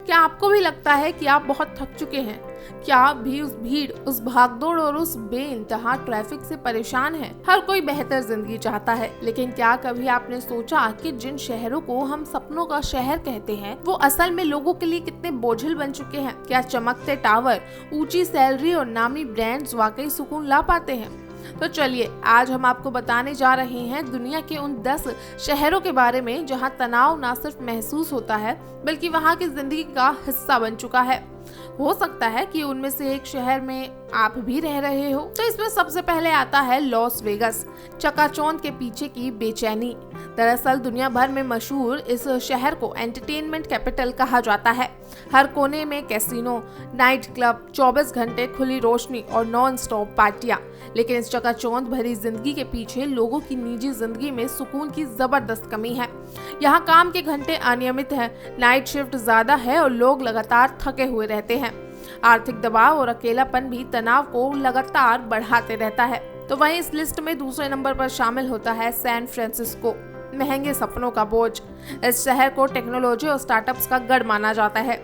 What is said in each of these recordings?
क्या आपको भी लगता है कि आप बहुत थक चुके हैं? क्या आप भी उस भीड़, उस भागदौड़ और उस बेइंतहा ट्रैफिक से परेशान हैं? हर कोई बेहतर जिंदगी चाहता है, लेकिन क्या कभी आपने सोचा कि जिन शहरों को हम सपनों का शहर कहते हैं, वो असल में लोगों के लिए कितने बोझिल बन चुके हैं? क्या चमकते टावर, ऊंची सैलरी और नामी ब्रांड्स वाकई सुकून ला पाते हैं? तो चलिए, आज हम आपको बताने जा रहे हैं दुनिया के उन 10 शहरों के बारे में जहां तनाव ना सिर्फ महसूस होता है, बल्कि वहां की जिंदगी का हिस्सा बन चुका है। हो सकता है कि उनमें से एक शहर में आप भी रह रहे हो। तो इसमें सबसे पहले आता है लॉस वेगास, चकाचौंध के पीछे की बेचैनी। दरअसल दुनिया भर में मशहूर इस शहर को एंटरटेनमेंट कैपिटल कहा जाता है। हर कोने में कैसीनो, नाइट क्लब, 24 घंटे खुली रोशनी और नॉन स्टॉप पार्टियां। लेकिन इस चकाचौंध भरी जिंदगी के पीछे लोगों की निजी जिंदगी में सुकून की जबरदस्त कमी है। यहाँ काम के घंटे अनियमित हैं, नाइट शिफ्ट ज्यादा है और लोग लगातार थके हुए रहते हैं। आर्थिक दबाव और अकेलापन भी तनाव को लगातार बढ़ाते रहता है। तो वहीं इस लिस्ट में दूसरे नंबर पर शामिल होता है सैन फ्रांसिस्को, महंगे सपनों का बोझ। इस शहर को टेक्नोलॉजी और स्टार्टअप्स का गढ़ माना जाता है,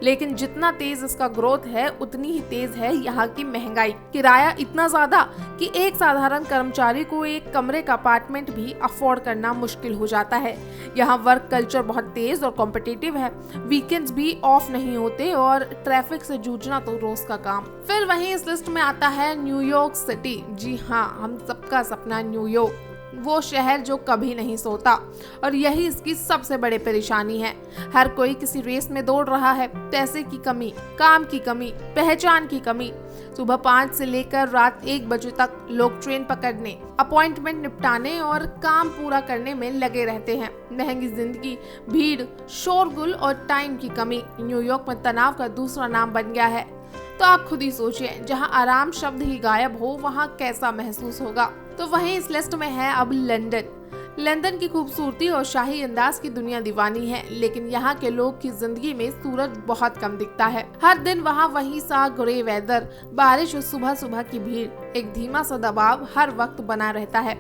लेकिन जितना तेज इसका ग्रोथ है, उतनी ही तेज है यहाँ की महंगाई। किराया इतना ज्यादा कि एक साधारण कर्मचारी को एक कमरे का अपार्टमेंट भी अफोर्ड करना मुश्किल हो जाता है। यहाँ वर्क कल्चर बहुत तेज और कॉम्पिटिटिव है, वीकेंड्स भी ऑफ नहीं होते और ट्रैफिक से जूझना तो रोज का काम। फिर वहीं इस लिस्ट में आता है न्यूयॉर्क सिटी। जी हाँ, हम सबका सपना न्यूयॉर्क, वो शहर जो कभी नहीं सोता, और यही इसकी सबसे बड़ी परेशानी है। हर कोई किसी रेस में दौड़ रहा है। पैसे की कमी, काम की कमी, पहचान की कमी। सुबह 5 से लेकर रात 1 बजे तक लोग ट्रेन पकड़ने, अपॉइंटमेंट निपटाने और काम पूरा करने में लगे रहते हैं। महंगी जिंदगी, भीड़, शोरगुल और टाइम की कमी न्यूयॉर्क में तनाव का दूसरा नाम बन गया है। तो आप खुद ही सोचिए, जहां आराम शब्द ही गायब हो, वहां कैसा महसूस होगा। तो वहीं इस लिस्ट में है अब लंदन। लंदन की खूबसूरती और शाही अंदाज की दुनिया दीवानी है, लेकिन यहाँ के लोग की जिंदगी में सूरज बहुत कम दिखता है। हर दिन वहाँ वही सा ग्रे वेदर, बारिश और सुबह सुबह की भीड़, एक धीमा सा दबाव हर वक्त बना रहता है।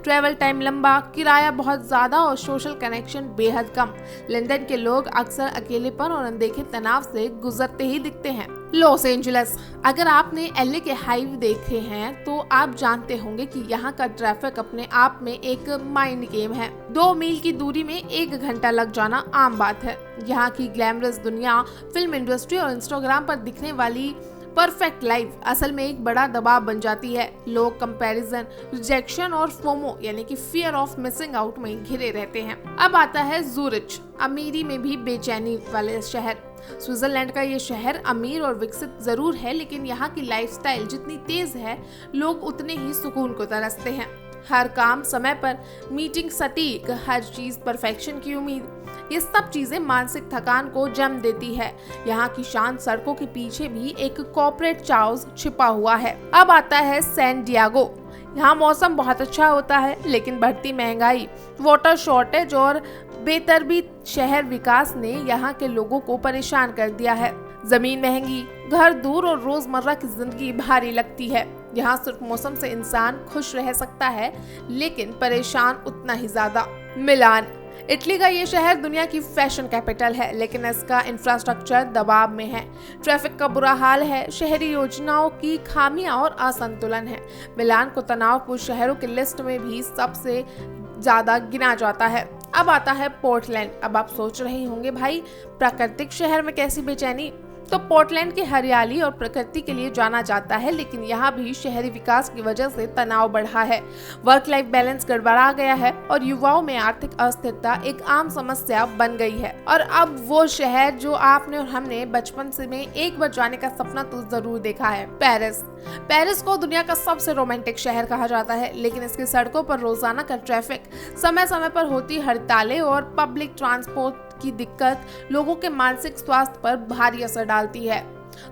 ट्रेवल टाइम लंबा, किराया बहुत ज्यादा और सोशल कनेक्शन बेहद कम। लंदन के लोग अक्सर अकेलेपन और अनदेखे तनाव से गुजरते ही दिखते हैं। लॉस एंजलिस, अगर आपने एलए के हाईवे देखे हैं तो आप जानते होंगे कि यहाँ का ट्रैफिक अपने आप में एक माइंड गेम है। 2 मील की दूरी में 1 घंटा लग जाना आम बात है। यहाँ की ग्लैमरस दुनिया, फिल्म इंडस्ट्री और इंस्टाग्राम पर दिखने वाली परफेक्ट लाइफ असल में एक बड़ा दबाव बन जाती है। लोग कंपैरिजन, रिजेक्शन और फोमो यानी कि फियर ऑफ मिसिंग आउट में घिरे रहते हैं। अब आता है ज़ूरिच, अमीरी में भी बेचैनी वाले शहर। स्विट्जरलैंड का ये शहर अमीर और विकसित जरूर है, लेकिन यहाँ की लाइफस्टाइल जितनी तेज है, लोग उतने ही सुकून को तरसते हैं। हर काम समय पर, मीटिंग सटीक, हर चीज परफेक्शन की उम्मीद, ये सब चीजें मानसिक थकान को जन्म देती है। यहाँ की शांत सड़कों के पीछे भी एक कॉर्पोरेट चाउस छिपा हुआ है। अब आता है सैन डिएगो। यहाँ मौसम बहुत अच्छा होता है, लेकिन बढ़ती महंगाई, वाटर शॉर्टेज और बेतरतीब शहर विकास ने यहाँ के लोगों को परेशान कर दिया है। जमीन महंगी, घर दूर और रोजमर्रा की जिंदगी भारी लगती है। यहाँ सिर्फ मौसम से इंसान खुश रह सकता है, लेकिन परेशान उतना ही ज्यादा। मिलान, इटली का ये शहर दुनिया की फैशन कैपिटल है, लेकिन इसका इंफ्रास्ट्रक्चर दबाव में है। ट्रैफिक का बुरा हाल है, शहरी योजनाओं की खामियां और असंतुलन है। मिलान को तनावपूर्ण शहरों की लिस्ट में भी सबसे ज्यादा गिना जाता है। अब आता है पोर्टलैंड। अब आप सोच रहे होंगे, भाई प्राकृतिक शहर में कैसी बेचैनी? तो पोर्टलैंड की हरियाली और प्रकृति के लिए जाना जाता है, लेकिन यहाँ भी शहरी विकास की वजह से तनाव बढ़ा है। वर्क लाइफ बैलेंस गड़बड़ा गया है और युवाओं में आर्थिक अस्थिरता एक आम समस्या बन गई है। और अब वो शहर जो आपने और हमने बचपन से में एक बार जाने का सपना तो जरूर देखा है, पेरिस। पेरिस को दुनिया का सबसे रोमांटिक शहर कहा जाता है, लेकिन इसकी सड़कों पर रोजाना का ट्रैफिक, समय समय पर होती हड़तालें और पब्लिक ट्रांसपोर्ट की दिक्कत लोगों के मानसिक स्वास्थ्य पर भारी असर डालती है।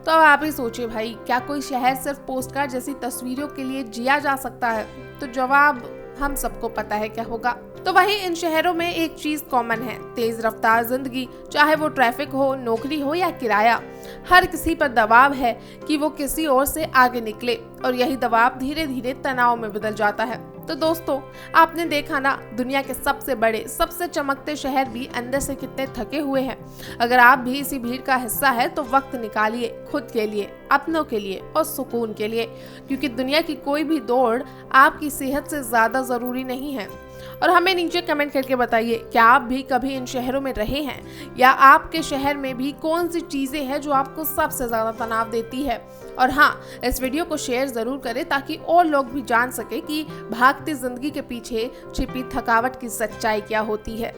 तो अब आप ही सोचिए भाई, क्या कोई शहर सिर्फ पोस्टकार्ड जैसी तस्वीरों के लिए जिया जा सकता है? तो जवाब हम सबको पता है क्या होगा। तो वहीं इन शहरों में एक चीज कॉमन है, तेज रफ्तार जिंदगी, चाहे वो ट्रैफिक हो, नौकरी हो या किराया। हर किसी पर दबाव है कि वो किसी और से आगे निकले और यही दबाव धीरे धीरे तनाव में बदल जाता है। तो दोस्तों, आपने देखा ना, दुनिया के सबसे बड़े, सबसे चमकते शहर भी अंदर से कितने थके हुए हैं। अगर आप भी इसी भीड़ का हिस्सा है तो वक्त निकालिए खुद के लिए, अपनों के लिए और सुकून के लिए, क्योंकि दुनिया की कोई भी दौड़ आपकी सेहत से ज्यादा जरूरी नहीं है। और हमें नीचे कमेंट करके बताइए, क्या आप भी कभी इन शहरों में रहे हैं, या आपके शहर में भी कौन सी चीजें हैं जो आपको सबसे ज्यादा तनाव देती है। और हाँ, इस वीडियो को शेयर जरूर करें ताकि और लोग भी जान सके कि भागती जिंदगी के पीछे छिपी थकावट की सच्चाई क्या होती है।